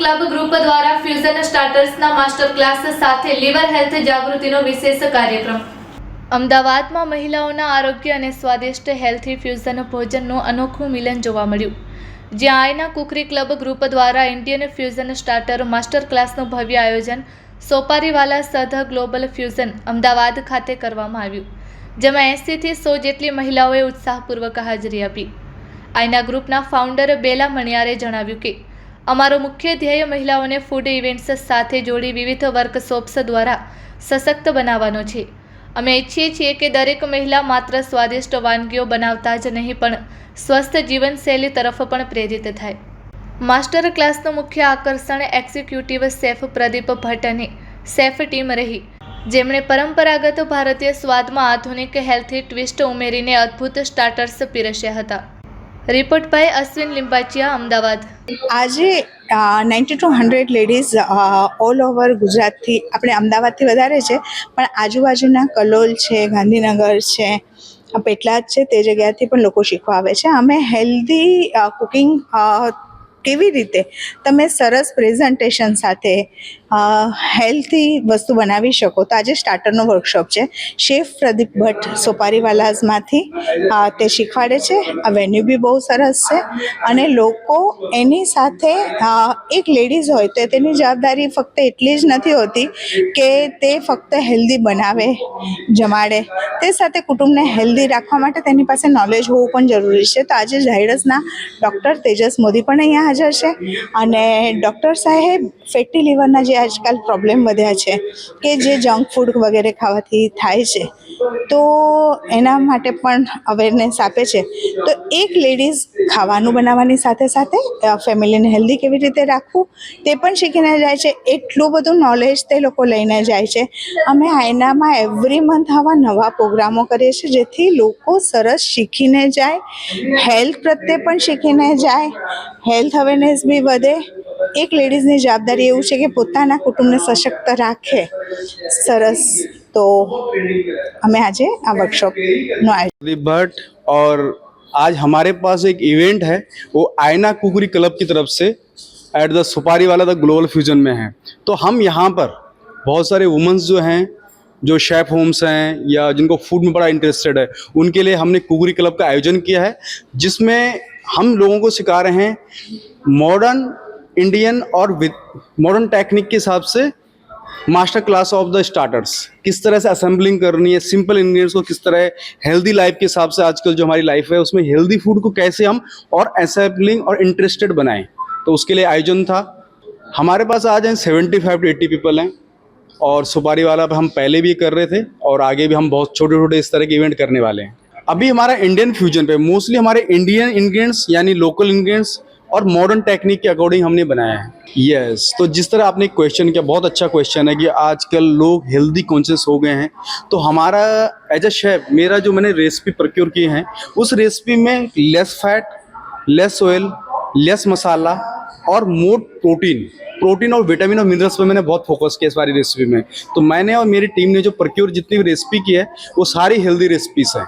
Club group દ્વારા fusion સ્ટાર્ટર્સના master class સાથે liver health જાગૃતિનો વિશેષ કાર્યક્રમ। અમદાવાદમાં મહિલાઓના આરોગ્ય અને સ્વાદિષ્ટ હેલ્થી ફ્યુઝન ભોજનનું અનોખું મિલન જોવા મળ્યું, જ્યાં આયના કુકરી ક્લબ ગ્રુપ દ્વારા ઇન્ડિયન ફ્યુઝન સ્ટાર્ટર માસ્ટર ક્લાસનું ભવ્ય આયોજન સોપારીવાલા સધ ગ્લોબલ ફ્યુઝન અમદાવાદ ખાતે કરવામાં આવ્યું, જેમાં 80 થી 100 જેટલી મહિલાઓએ ઉત્સાહપૂર્વક હાજરી આપી। આયના ગ્રુપના ફાઉન્ડર બેલા મણિયારે જણાવ્યું કે અમારો મુખ્ય ધ્યેય મહિલાઓને ફૂડ ઇવેન્ટ્સ સાથે જોડી વિવિધ વર્કશોપ્સ દ્વારા સશક્ત બનાવવાનો છે। અમે ઈચ્છીએ છીએ કે દરેક મહિલા માત્ર સ્વાદિષ્ટ વાનગીઓ બનાવતા જ નહીં પણ સ્વસ્થ જીવનશૈલી તરફ પણ પ્રેરિત થાય। માસ્ટર ક્લાસનું મુખ્ય આકર્ષણ એક્ઝિક્યુટિવ શેફ પ્રદીપ ભટ્ટ અને શેફ ટીમ રહી, જેમણે પરંપરાગત ભારતીય સ્વાદમાં આધુનિક હેલ્થી ટ્વિસ્ટ ઉમેરીને અદ્ભુત સ્ટાર્ટર્સ પીરસ્યા હતા। Report by Ashwin Limbachiya, Ahmedabad. આજે 90 to 100 લેડીઝ ઓલ ઓવર ગુજરાતથી, આપણે અમદાવાદથી વધારે છે પણ આજુબાજુના કલોલ છે, ગાંધીનગર છે, પેટલાદ છે, તે જગ્યાથી પણ લોકો શીખવા આવે છે। અમે હેલ્ધી કુકિંગ કેવી રીતે તમે સરસ પ્રેઝન્ટેશન સાથે હેલ્થી વસ્તુ બનાવી શકો, તો આજે સ્ટાર્ટરનો વર્કશોપ છે। શેફ પ્રદીપ ભટ્ટ સોપારીવાલાઝમાંથી તે શીખવાડે છે। આ વેન્યુ બી બહુ સરસ છે અને લોકો એની સાથે એક લેડીઝ હોય તો તેની જવાબદારી ફક્ત એટલી જ નથી હોતી કે તે ફક્ત હેલ્ધી બનાવે, જમાડે, તે સાથે કુટુંબને હેલ્ધી રાખવા માટે તેની પાસે નોલેજ હોવું પણ જરૂરી છે। તો આજે ઝાયડસના ડૉક્ટર તેજસ મોદી પણ અહીંયા હાજર છે અને ડૉક્ટર સાહેબ ફેટી લીવરના જે આજકાલ પ્રોબ્લેમ વધ્યા છે કે જે જંક ફૂડ વગેરે ખાવાથી થાય છે, તો એના માટે પણ અવેરનેસ આપે છે। તો એક લેડીઝ ખાવાનું બનાવવાની સાથે સાથે ફેમિલીને હેલ્ધી કેવી રીતે રાખવું તે પણ શીખીને જાય છે। એટલું બધું નોલેજ તે લોકો લઈને જાય છે। અમે આયનામાં એવરી મંથ આવા નવા પ્રોગ્રામો કરીએ છીએ જેથી લોકો સરસ શીખીને જાય, હેલ્થ પ્રત્યે પણ શીખીને જાય, હેલ્થ અવેરનેસ બી વધે। એક લેડીઝની જવાબદારી એવું છે કે પોતાના કુટુંબને સશક્ત રાખે। સરસ, તો અમે આજે આ વર્कशॉपનું आयोजन भट्ट और आज हमारे पास एक इवेंट है, वो आयना कुकरी क्लब की तरफ से at the Supariwala the global fusion में है। तो हम यहाँ पर बहुत सारे वुमेंस जो हैं, जो शेफ होम्स हैं या जिनको फूड में बड़ा इंटरेस्टेड है, उनके लिए हमने कुकरी क्लब का आयोजन किया है, जिसमें हम लोगों को सिखा रहे हैं मॉडर्न इंडियन और विद मॉडर्न टेक्निक के हिसाब से master class of the starters, किस तरह से असेंबलिंग करनी है, सिंपल इंग्रेडिएंट्स को किस तरह हेल्दी लाइफ के हिसाब से आजकल जो हमारी लाइफ है उसमें हेल्दी फूड को कैसे हम और असेंबलिंग और इंटरेस्टेड बनाएं, तो उसके लिए आयोजन था। हमारे पास आज हैं 75 to 80 पीपल हैं और सुपारी वाला पे हम पहले भी कर रहे थे और आगे भी हम बहुत छोटे छोटे इस तरह के इवेंट करने वाले हैं। अभी हमारा इंडियन फ्यूजन पे मोस्टली हमारे इंडियन इंग्रेडिएंट्स यानी लोकल इंग्रेडिएंट्स और मॉडर्न टेक्निक के अकॉर्डिंग हमने बनाया है। यस, तो जिस तरह आपने क्वेश्चन किया, बहुत अच्छा क्वेश्चन है कि आजकल लोग हेल्दी कॉन्शियस हो गए हैं। तो हमारा एज अ शेफ, मेरा जो मैंने रेसिपी प्रोक्योर किए हैं उस रेसिपी में less fat, less oil, less masala और मोर प्रोटीन और विटामिन और मिनरल्स पे मैंने बहुत फोकस किया इस सारी रेसिपी में। तो मैंने और मेरी टीम ने जो प्रोक्योर जितनी भी रेसिपी की है वो सारी हेल्दी रेसिपीज हैं।